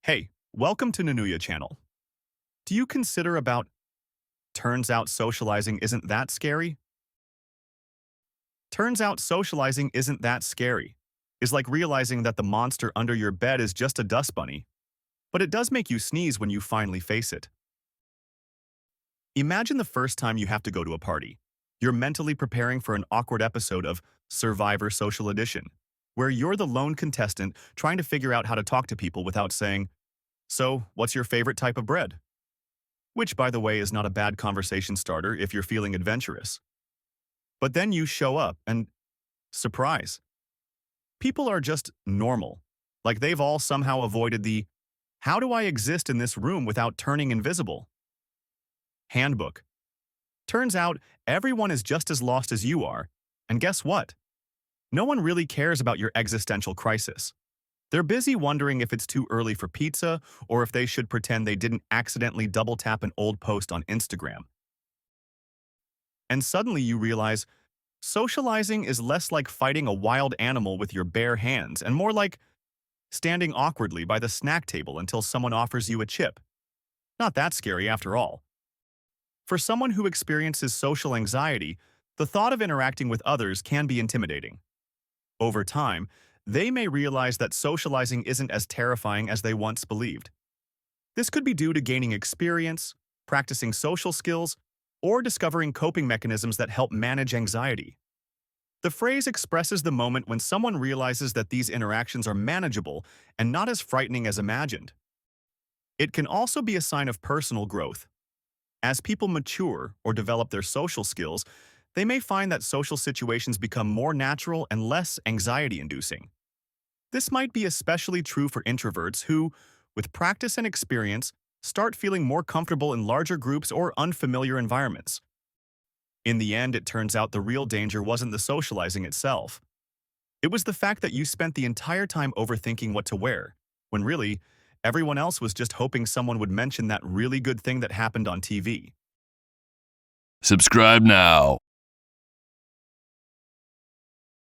Hey, welcome to Nanuya channel. Do you consider about turns out socializing isn't that scary? Turns out socializing isn't that scary is like realizing that the monster under your bed is just a dust bunny, but it does make you sneeze when you finally face it. Imagine the first time you have to go to a party. You're mentally preparing for an awkward episode of Survivor Social Edition, where you're the lone contestant trying to figure out how to talk to people without saying, "So, what's your favorite type of bread?" Which, by the way, is not a bad conversation starter if you're feeling adventurous. But then you show up and, surprise, people are just normal. Like they've all somehow avoided the, "How do I exist in this room without turning invisible?" handbook. Turns out everyone is just as lost as you are, and guess what? No one really cares about your existential crisis. They're busy wondering if it's too early for pizza or if they should pretend they didn't accidentally double tap an old post on Instagram. And suddenly you realize socializing is less like fighting a wild animal with your bare hands and more like standing awkwardly by the snack table until someone offers you a chip. Not that scary after all. For someone who experiences social anxiety, the thought of interacting with others can be intimidating. Over time, they may realize that socializing isn't as terrifying as they once believed. This could be due to gaining experience, practicing social skills, or discovering coping mechanisms that help manage anxiety. The phrase expresses the moment when someone realizes that these interactions are manageable and not as frightening as imagined. It can also be a sign of personal growth. As people mature or develop their social skills, they may find that social situations become more natural and less anxiety-inducing. This might be especially true for introverts who, with practice and experience, start feeling more comfortable in larger groups or unfamiliar environments. In the end, it turns out the real danger wasn't the socializing itself. It was the fact that you spent the entire time overthinking what to wear, when really, everyone else was just hoping someone would mention that really good thing that happened on TV. Subscribe now.